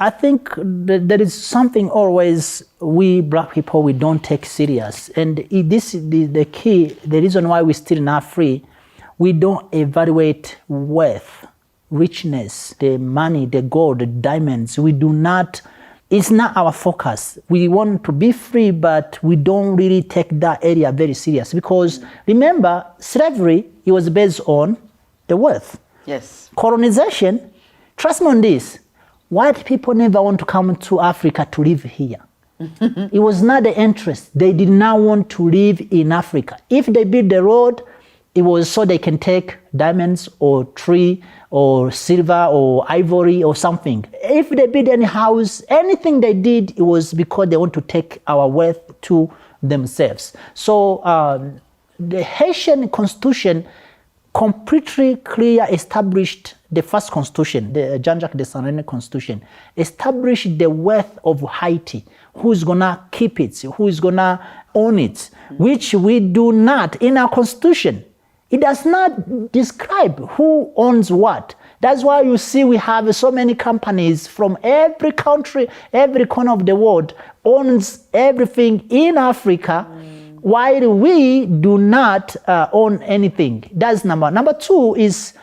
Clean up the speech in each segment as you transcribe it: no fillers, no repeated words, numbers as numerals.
I think there is something always we black people, we don't take serious. And this is the key, the reason why we're still not free. We don't evaluate wealth, richness, the money, the gold, the diamonds. We do not, it's not our focus. We want to be free, but we don't really take that area very serious. Because remember, slavery, it was based on the wealth. Yes. Colonization, trust me on this, white people never want to come to Africa to live here. It was not the interest. They did not want to live in Africa. If they built the road, it was so they can take diamonds or tree or silver or ivory or something. If they built any house, anything they did, it was because they want to take our wealth to themselves. So the Haitian constitution completely clear established the first constitution, the Jean-Jacques Dessalines constitution, established the wealth of Haiti, who's gonna keep it, who's gonna own it, which we do not in our constitution. It does not describe who owns what. That's why you see we have so many companies from every country, every corner of the world owns everything in Africa, while we do not own anything. That's number. Number two is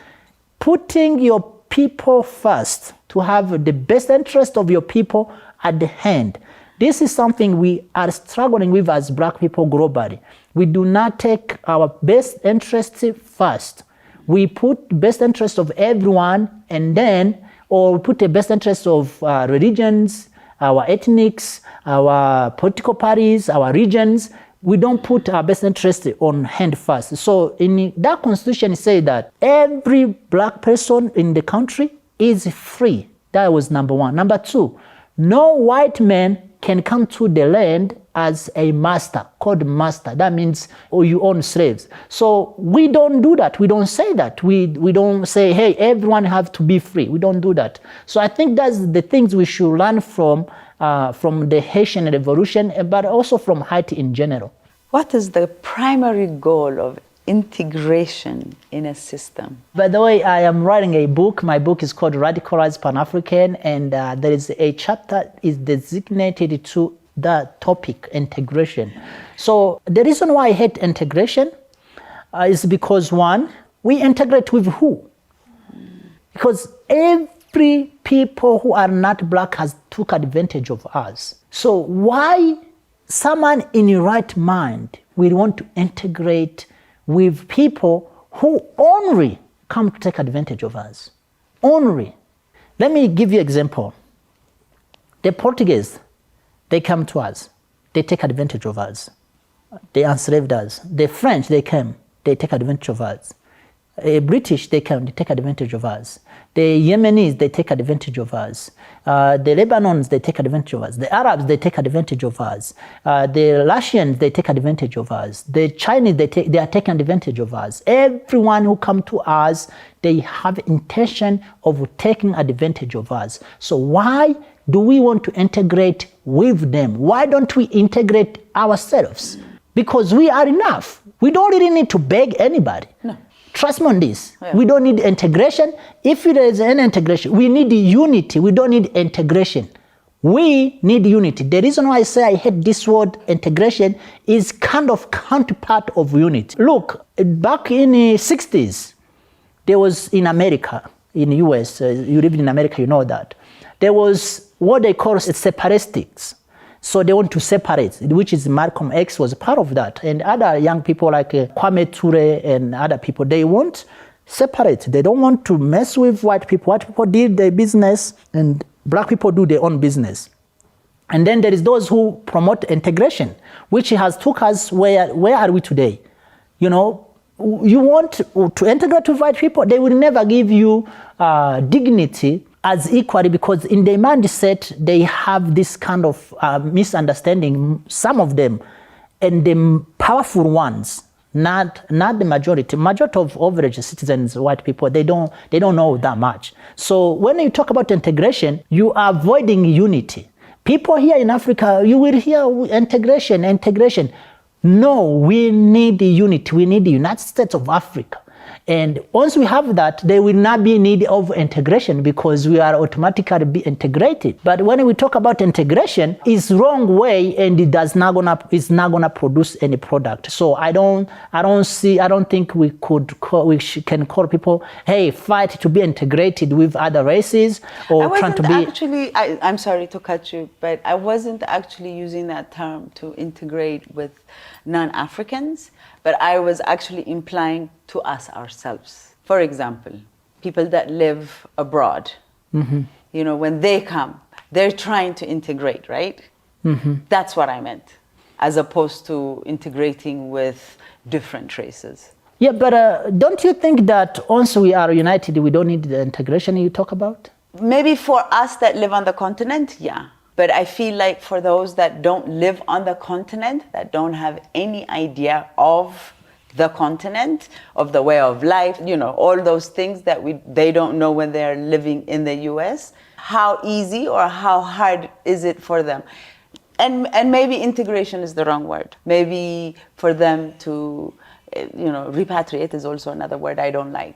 putting your people first, to have the best interest of your people at the hand. This is something we are struggling with as black people globally. We do not take our best interests first. We put best interest of everyone and then, or we put the best interest of religions, our ethnics, our political parties, our regions. We don't put our best interest on hand first. So in that constitution, it says that every black person in the country is free. That was number one. Number two, no white man can come to the land as a master, called master. That means, oh, you own slaves. So we don't do that. We don't say that. We don't say, hey, everyone have to be free. We don't do that. So I think that's the things we should learn from the Haitian Revolution, but also from Haiti in general. What is the primary goal of integration in a system? By the way, I am writing a book. My book is called Radicalized Pan-African, and there is a chapter is designated to that topic, integration. So the reason why I hate integration is because, one, we integrate with who? Because every people who are not black has took advantage of us. So why someone in your right mind will want to integrate with people who only come to take advantage of us? Only. Let me give you an example. The Portuguese, they come to us. They take advantage of us. They enslaved us. The French, they came. They take advantage of us. British, they come. They take advantage of us. The Yemenis, they take advantage of us. The Lebanons, they take advantage of us. The Arabs, they take advantage of us. The Russians, they take advantage of us. The Chinese, they are taking advantage of us. Everyone who come to us, they have intention of taking advantage of us. So why do we want to integrate with them? Why don't we integrate ourselves? Because we are enough. We don't really need to beg anybody. No. Trust me on this. Yeah. We don't need integration. If there is an integration, we need unity. We don't need integration. We need unity. The reason why I say I hate this word integration is kind of counterpart of unity. Look, back in the 60s, there was in America, in the US, you live in America, you know that. There was what they call separatists. So they want to separate, which is Malcolm X was part of that. And other young people like Kwame Ture and other people, they want separate. They don't want to mess with white people. White people did their business and black people do their own business. And then there is those who promote integration, which has took us where are we today? You know, you want to integrate with white people, they will never give you dignity as equally, because in their mindset, they have this kind of misunderstanding, some of them, and the powerful ones, not the majority. Majority of average citizens, white people, they don't know that much. So when you talk about integration, you are avoiding unity. People here in Africa, you will hear integration. No, we need unity. We need the United States of Africa. And once we have that, there will not be need of integration because we are automatically be integrated. But when we talk about integration, it's wrong way and it's not gonna produce any product. So I don't think we can call people, hey, fight to be integrated with other races or trying to be. I'm sorry to cut you, but I wasn't actually using that term to integrate with non-Africans, but I was actually implying to us ourselves. For example, people that live abroad, you know, when they come, they're trying to integrate, right? That's what I meant, as opposed to integrating with different races. Yeah, but don't you think that once we are united, we don't need the integration you talk about? Maybe for us that live on the continent, yeah. But I feel like for those that don't live on the continent, that don't have any idea of the continent, of the way of life, you know, all those things that they don't know when they're living in the US, how easy or how hard is it for them? And maybe integration is the wrong word. Maybe for them to, you know, repatriate is also another word I don't like.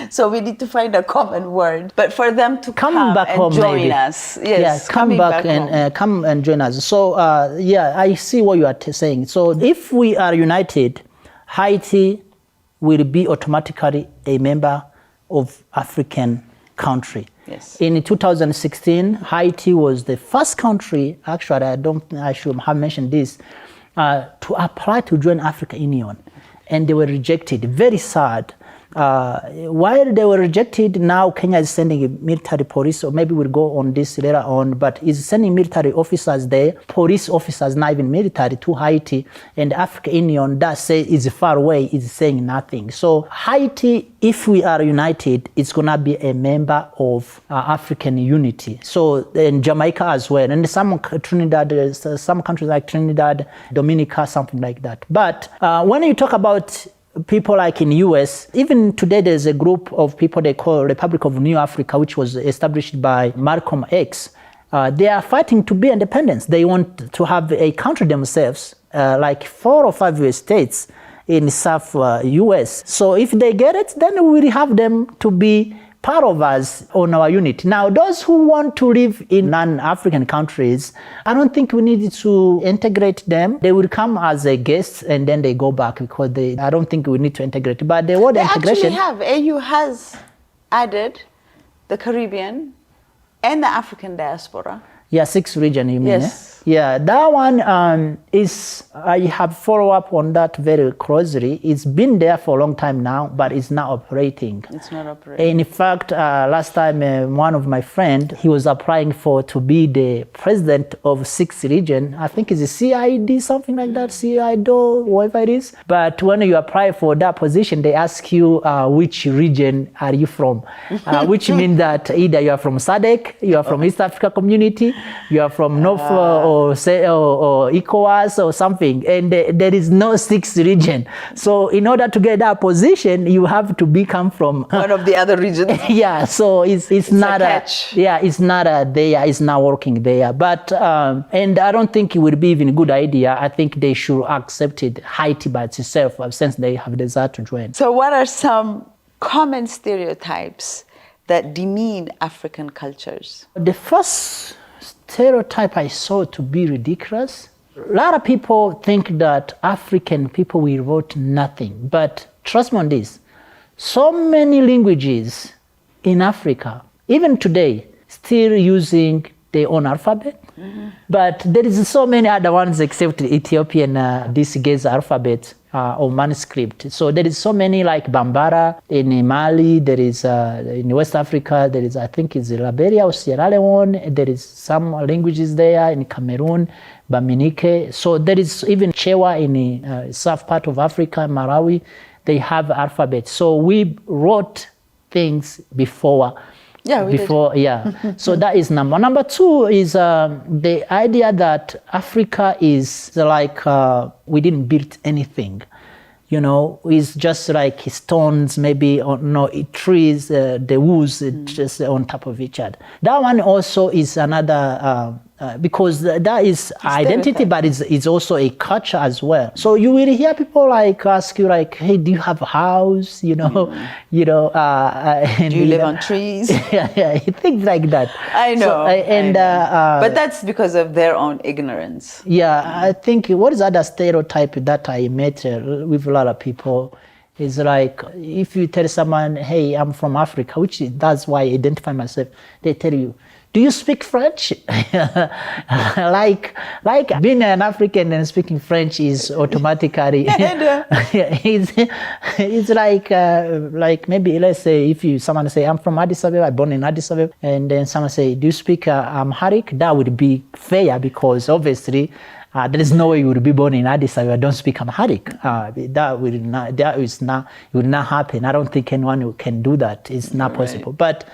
So we need to find a common word. But for them to come back and home, join maybe. Us. Yes, yeah, come back and come and join us. So yeah, I see what you are saying. So if we are united, Haiti will be automatically a member of African country. Yes. In 2016, Haiti was the first country, actually I should have mentioned this, to apply to join African Union, and they were rejected. Very sad. While they were rejected, now Kenya is sending a military police, or maybe we'll go on this later on, but is sending military officers there, police officers, not even military, to Haiti, and the African Union that say is far away, is saying nothing. So Haiti, if we are united, it's gonna be a member of African unity. So in Jamaica as well, and some Trinidad, some countries like Trinidad, Dominica, something like that. But when you talk about people like in US, even today there's a group of people they call Republic of New Africa, which was established by Malcolm X. They are fighting to be independent. They want to have a country themselves, like 4 or 5 states in South US. So if they get it, then we will have them to be part of us on our unit. Now, those who want to live in non-African countries, I don't think we need to integrate them. They will come as a guest and then they go back because I don't think we need to integrate. But the word integration... They actually have. AU has added the Caribbean and the African diaspora. Yeah, 6 region, you mean? Yes. Yeah, that one I have follow up on that very closely. It's been there for a long time now, but it's not operating. It's not operating. In fact, last time one of my friend, he was applying to be the president of 6 region. I think it's a CID, something like that, CID, whatever it is. But when you apply for that position, they ask you which region are you from, which means that either you are from SADC, you are from East Africa Community, you are from North or ECOWAS or something, and there is no 6th region. So in order to get that position, you have to come from one of the other regions. Yeah, so it's not a catch. It's not there. It's not working there. But and I don't think it would be even a good idea. I think they should accept it, Haiti by itself, since they have desire to join. So what are some common stereotypes that demean African cultures? The first stereotype I saw to be ridiculous. A lot of people think that African people will wrote nothing, but trust me on this. So many languages in Africa, even today, still using their own alphabet. But there is so many other ones except the Ethiopian, this Geza alphabet or manuscript. So there is so many like Bambara in Mali, there is in West Africa, there is I think it's Liberia or Sierra Leone, there is some languages there in Cameroon, Baminike. So there is even Chewa in the south part of Africa, Malawi, they have alphabet. So we wrote things before. So that is number. Number 2 is the idea that Africa is like we didn't build anything. You know, it's just like stones, maybe, or no, trees, the woods just on top of each other. That one also is another because that is identity, stereotype. but it's also a culture as well. So you will hear people like ask you like, hey, do you have a house? And, Do you live on trees? yeah, things like that. I know. But that's because of their own ignorance. Yeah, I think what is other stereotype that I met with a lot of people is like, if you tell someone, hey, I'm from Africa, that's why I identify myself, they tell you, do you speak French? like being an African and speaking French is automatically it's like maybe let's say if someone say I'm from Addis Ababa, I'm born in Addis Ababa, and then someone say, do you speak Amharic? That would be fair because obviously there is no way you would be born in Addis Ababa, don't speak Amharic. That would not happen. I don't think anyone can do that. It's not possible. But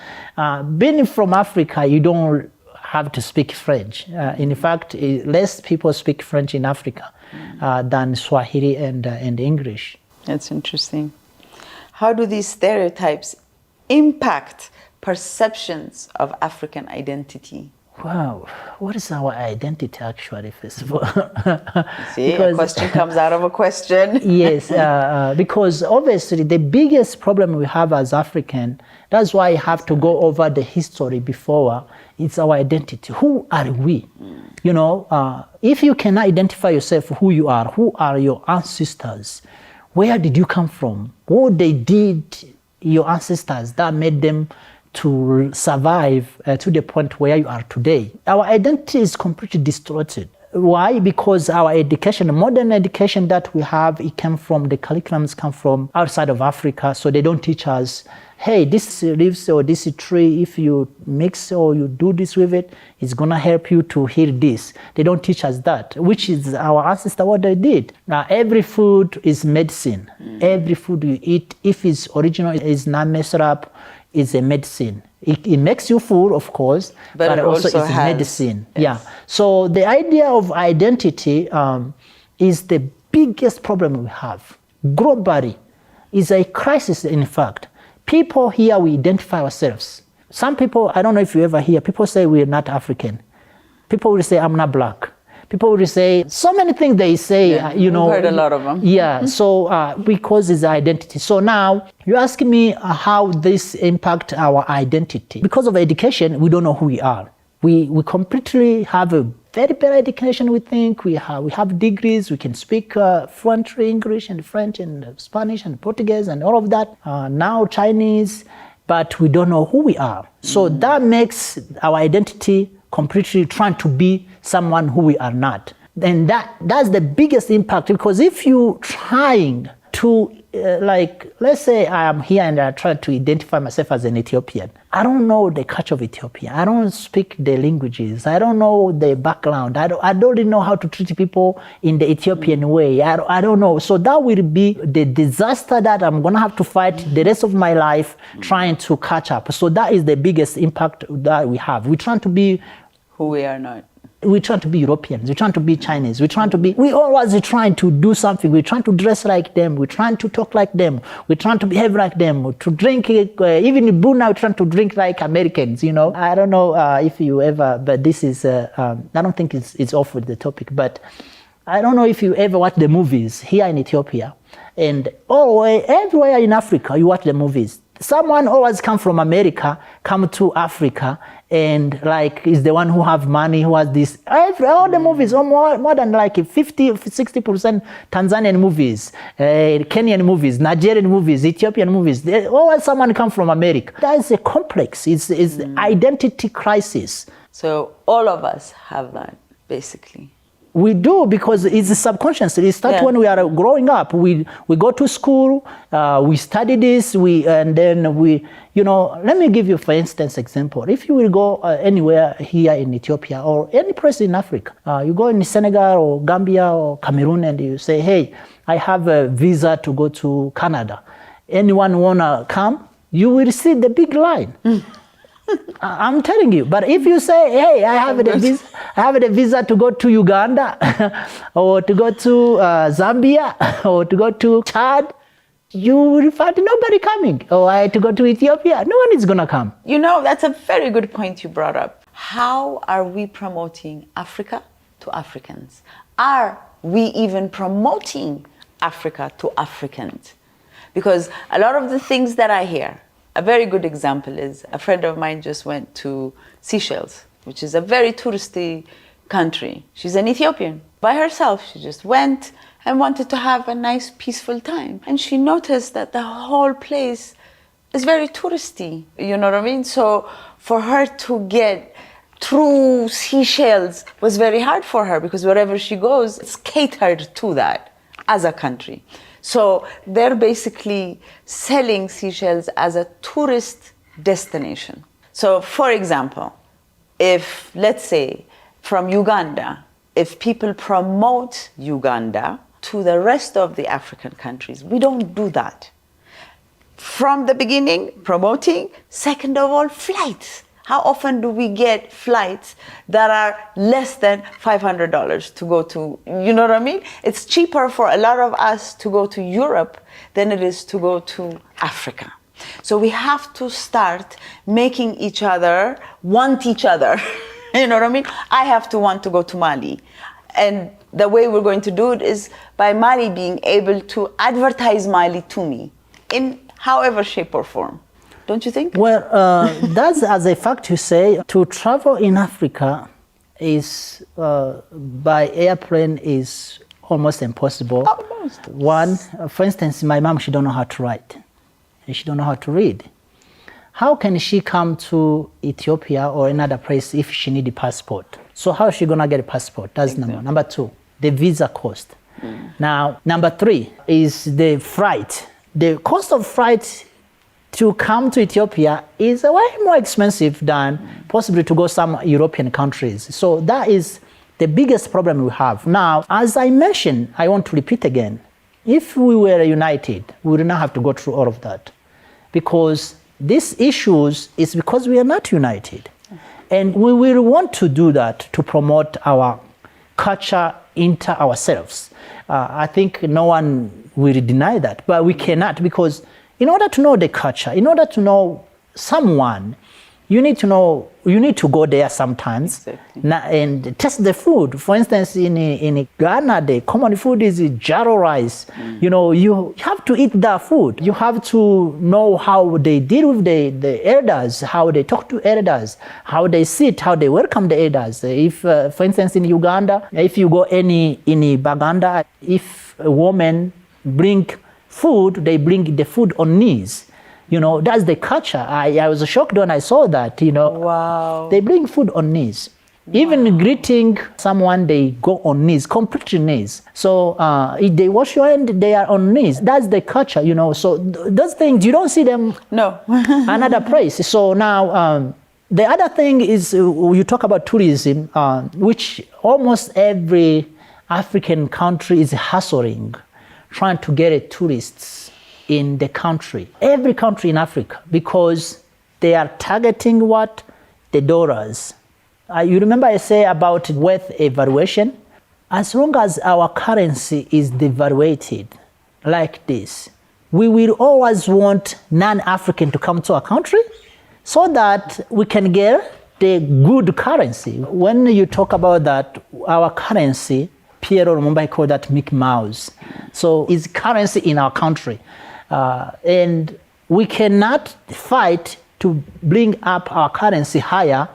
being from Africa, you don't have to speak French. In fact, less people speak French in Africa than Swahili and English. That's interesting. How do these stereotypes impact perceptions of African identity? Wow, what is our identity actually, first of all? See, a question comes out of a question. Yes, because obviously the biggest problem we have as African, that's why I have to go over the history before, it's our identity. Who are we? If you cannot identify yourself who you are your ancestors, where did you come from? What they did, your ancestors, that made them to survive to the point where you are today. Our identity is completely distorted. Why? Because our education, the modern education that we have, the curriculums come from outside of Africa, so they don't teach us, hey, this leaves or this tree, if you mix or you do this with it, it's gonna help you to heal this. They don't teach us that, which is our ancestor, what they did. Now, every food is medicine. Every food you eat, if it's original, is not messed up, is a medicine. It makes you full, of course, but it also is medicine. Yes. Yeah. So the idea of identity is the biggest problem we have. Globally, is a crisis, in fact. People here, we identify ourselves. Some people, I don't know if you ever hear, people say we're not African. People will say, I'm not black. People will say, so many things they say, We've heard a lot of them. Yeah, so because it's identity. So now, you're asking me how this impact our identity. Because of education, we don't know who we are. We completely have a very bad education, we think. We have degrees, we can speak fluently English and French and Spanish and Portuguese and all of that. Now Chinese, but we don't know who we are. So that makes our identity completely trying to be someone who we are not. And that's the biggest impact, because if you're trying to, let's say I am here and I try to identify myself as an Ethiopian. I don't know the culture of Ethiopia. I don't speak the languages. I don't know the background. I don't really know how to treat people in the Ethiopian way. I don't know. So that will be the disaster that I'm going to have to fight the rest of my life trying to catch up. So that is the biggest impact that we have. We're trying to be who we are not. We're trying to be Europeans, we're trying to be Chinese, we always trying to do something, we're trying to dress like them, we're trying to talk like them, we're trying to behave like them, to drink, even in Brunei, we're trying to drink like Americans, I don't know if you ever, but this is, I don't think it's off with the topic, but I don't know if you ever watch the movies here in Ethiopia, and everywhere in Africa, you watch the movies. Someone always come from America, come to Africa, and is the one who have money, who has this. All the movies, more than 50-60% Tanzanian movies, Kenyan movies, Nigerian movies, Ethiopian movies. Always someone come from America. That's a complex. It's identity crisis. So all of us have that, basically. We do, because it's subconscious. It starts when we are growing up. We go to school, we study this, and then we, let me give you, for instance, example. If you will go anywhere here in Ethiopia or any place in Africa, you go in Senegal or Gambia or Cameroon and you say, hey, I have a visa to go to Canada. Anyone wanna come? You will see the big line. I'm telling you. But if you say, hey, I have a visa to go to Uganda or to go to Zambia or to go to Chad, you will find nobody coming. Or to go to Ethiopia, no one is going to come. That's a very good point you brought up. How are we promoting Africa to Africans? Are we even promoting Africa to Africans? Because a lot of the things that I hear, a very good example is a friend of mine just went to Seychelles, which is a very touristy country. She's an Ethiopian. By herself, she just went and wanted to have a nice, peaceful time. And she noticed that the whole place is very touristy, you know what I mean? So for her to get through Seychelles was very hard for her because wherever she goes, it's catered to that as a country. So they're basically selling Seychelles as a tourist destination. So for example, if, let's say, from Uganda, if people promote Uganda to the rest of the African countries, we don't do that. From the beginning, promoting. Second of all, flights. How often do we get flights that are less than $500 to go to, you know what I mean? It's cheaper for a lot of us to go to Europe than it is to go to Africa. So we have to start making each other want each other. You know what I mean? I have to want to go to Mali. And the way we're going to do it is by Mali being able to advertise Mali to me in however shape or form. Don't you think? Well, that's as a fact you say, to travel in Africa is by airplane is almost impossible. Almost. One, for instance, my mom, she don't know how to write. And she don't know how to read. How can she come to Ethiopia or another place if she need a passport? So how is she gonna get a passport? That's Exactly. number two, the visa cost. Now, number three is the flight. The cost of flight to come to Ethiopia is way more expensive than possibly to go some European countries. So that is the biggest problem we have. Now, as I mentioned, I want to repeat again, if we were united, we would not have to go through all of that. Because these issues is because we are not united. And we will want to do that to promote our culture into ourselves. I think no one will deny that, but we cannot, because in order to know the culture, in order to know someone, you need to go there sometimes. Exactly. And taste the food. For instance, in Ghana, the common food is jaro rice. You know, you have to eat that food. You have to know how they deal with the elders, how they talk to elders, how they sit, how they welcome the elders. If, for instance, in Uganda, if you go in Baganda, if a woman bring food, they bring the food on knees. You know, that's the culture. I was shocked when I saw that, you know. Wow. They bring food on knees. Wow. Even greeting someone, they go on knees, completely knees. So if they wash your hand, they are on knees. That's the culture, you know. So those things, you don't see them No. another place. So now, the other thing is you talk about tourism, which almost every African country is hustling, trying to get tourists in the country, every country in Africa, because they are targeting what? The dollars. You remember I say about wealth evaluation? As long as our currency is devaluated like this, we will always want non-African to come to our country so that we can get the good currency. When you talk about that, our currency, Piero Lumumba called that Mickey Mouse. So it's currency in our country. And we cannot fight to bring up our currency higher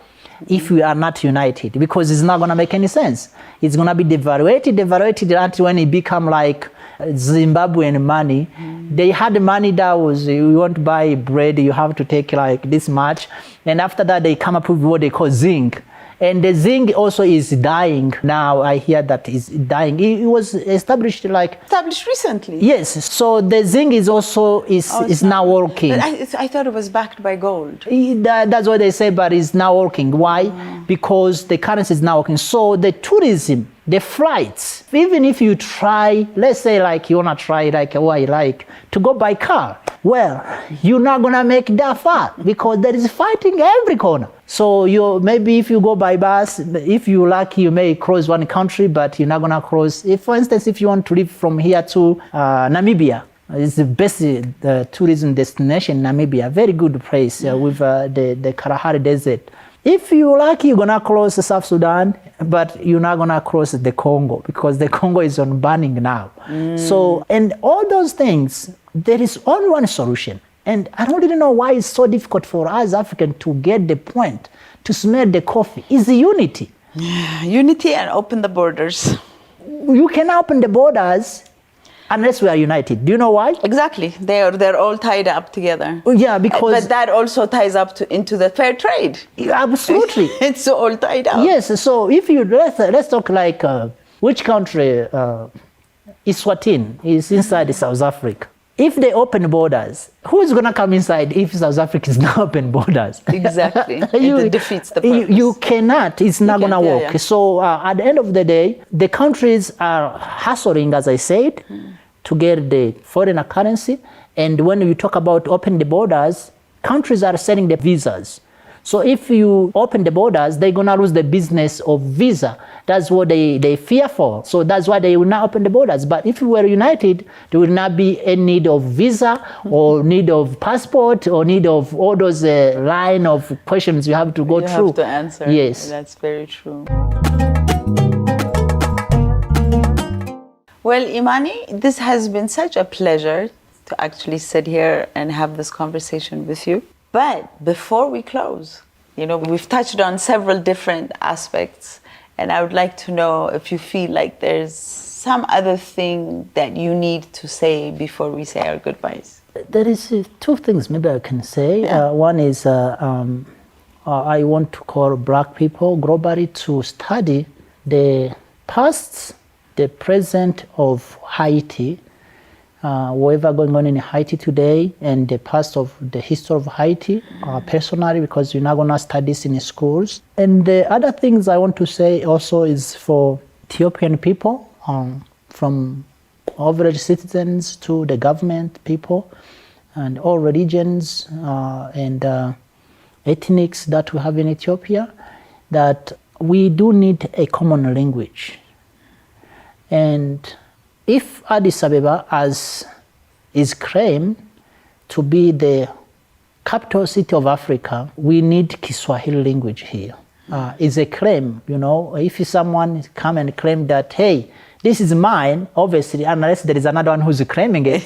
if we are not united, because it's not going to make any sense. It's going to be devaluated until when it become like Zimbabwean money. They had money that was, you want to buy bread, you have to take like this much. And after that, they come up with what they call zinc. And the zinc also is dying. Now I hear that it's dying. It was established recently. Yes. So the zinc is also is now working. I thought it was backed by gold. That's what they say, but it's now working. Why? Because the currency is now working. So the tourism, the flights, even if you try, let's say like you wanna try like to go by car, well, you're not gonna make that far because there is fighting every corner. So maybe if you go by bus, if you're lucky, you may cross one country, but you're not gonna cross. If, for instance, if you want to live from here to Namibia, It's the best tourism destination in Namibia. Very good place with the Kalahari Desert. If you're lucky, you're gonna cross South Sudan, but you're not gonna cross the Congo because the Congo is on burning now. So, and all those things, there is only one solution. And I don't really know why it's so difficult for us Africans to get the point, to smell the coffee. It's unity. Unity and open the borders. You can open the borders unless we are united. Do you know why? Exactly. They're all tied up together. Yeah, because... But that also ties up into the fair trade. Absolutely. It's all tied up. Yes, so if you... Let's talk like which country... Eswatini is inside South Africa. If they open borders, who is going to come inside if South Africa is not open borders? Exactly. It defeats the purpose. You cannot. It's not going to work. Yeah. So at the end of the day, the countries are hustling, as I said, to get the foreign currency. And when you talk about open the borders, countries are selling the visas. So if you open the borders, they're going to lose the business of visa. That's what they fear for. So that's why they will not open the borders. But if we were united, there will not be any need of visa or need of passport or need of all those line of questions you have to go through. You have to answer. Yes. That's very true. Well, Imani, this has been such a pleasure to actually sit here and have this conversation with you. But before we close, we've touched on several different aspects, and I would like to know if you feel like there's some other thing that you need to say before we say our goodbyes. There is two things maybe I can say. Yeah. One is I want to call Black people globally to study the past, the present of Haiti, whatever going on in Haiti today, and the past of the history of Haiti personally, because you're not going to study this in schools. And the other things I want to say also is for Ethiopian people, from average citizens to the government people, and all religions and ethnics that we have in Ethiopia, that we do need a common language. And if Addis Ababa, as is claimed to be the capital city of Africa, we need Kiswahili language here. It's a claim, if someone come and claim that, hey, this is mine, obviously, unless there is another one who's claiming it,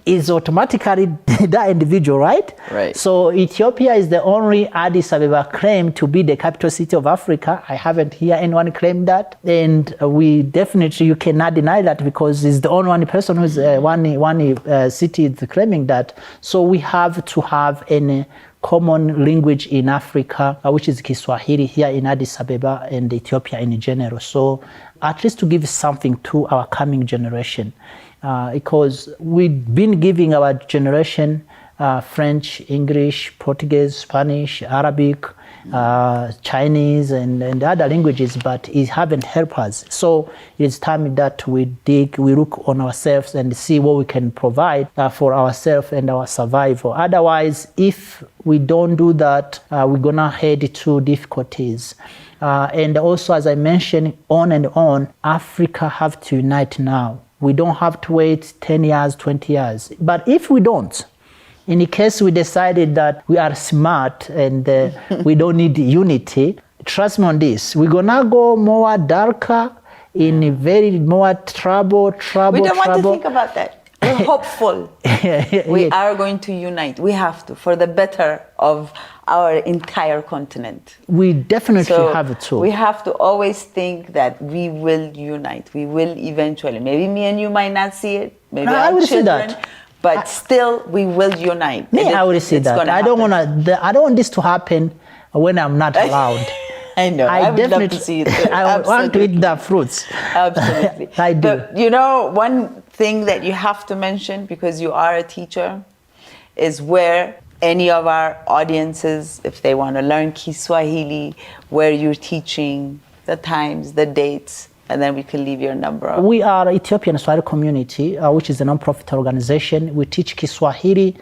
is automatically that individual, right? Right. So Ethiopia is the only Addis Ababa claim to be the capital city of Africa. I haven't heard anyone claim that. And you cannot deny that because it's the only one person who's one city is claiming that. So we have to have a common language in Africa, which is Kiswahili here in Addis Ababa and Ethiopia in general. So at least to give something to our coming generation, because we've been giving our generation French, English, Portuguese, Spanish, Arabic, Chinese, and other languages, but it haven't helped us. So it's time that we look on ourselves and see what we can provide for ourselves and our survival. Otherwise, if we don't do that, we're gonna head to difficulties. And also, as I mentioned, on, Africa have to unite now. We don't have to wait 10 years, 20 years. But if we don't, in case we decided that we are smart and we don't need unity, trust me on this, we're gonna go more darker, in very more trouble. We don't want to think about that. We're hopeful. We are going to unite. We have to, for the better of our entire continent. We definitely have to. We have to always think that we will unite. We will eventually. Maybe me and you might not see it. Maybe I our would children. See that. But still, we will unite. I would say that. I don't want this to happen when I'm not allowed. I know. I would love to see it. I want to eat the fruits. Absolutely. I do. But one thing that you have to mention, because you are a teacher, is where any of our audiences, if they want to learn Kiswahili, where you're teaching, the times, the dates, and then we can leave your number. We are Ethiopian Swahili Community, which is a non-profit organization. We teach Kiswahili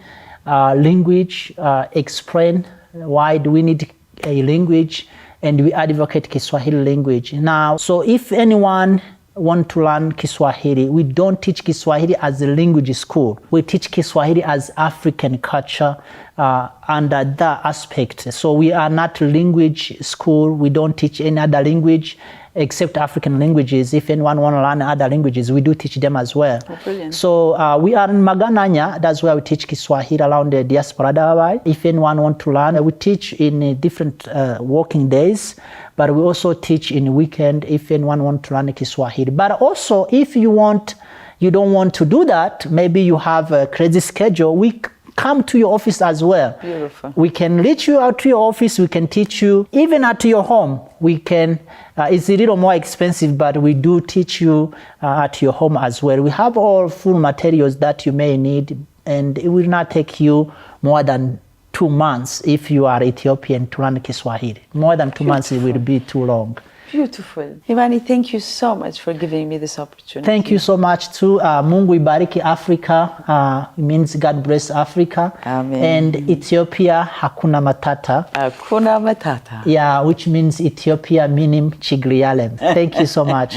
language, explain why do we need a language, and we advocate Kiswahili language. Now, so if anyone want to learn Kiswahili, we don't teach Kiswahili as a language school. We teach Kiswahili as African culture under that aspect. So we are not a language school. We don't teach any other language except African languages. If anyone want to learn other languages, we do teach them as well. Oh, brilliant. So we are in Magananya. That's where we teach Kiswahili around the diaspora. If anyone want to learn, we teach in different working days, but we also teach in weekend if anyone want to learn Kiswahili. But also, if you don't want to do that, maybe you have a crazy schedule, we come to your office as well. Beautiful. We can reach you out to your office. We can teach you even at your home. We can. It's a little more expensive, but we do teach you at your home as well. We have all full materials that you may need, and it will not take you more than 2 months if you are Ethiopian to learn Kiswahili. More than 2 months, it will be too long. Beautiful. Imani, thank you so much for giving me this opportunity. Thank you so much too. Mungu ibariki Africa. It means God bless Africa. Amen. And Ethiopia, hakuna matata. Hakuna matata. Yeah, which means Ethiopia meaning Chiglialem. Thank you so much.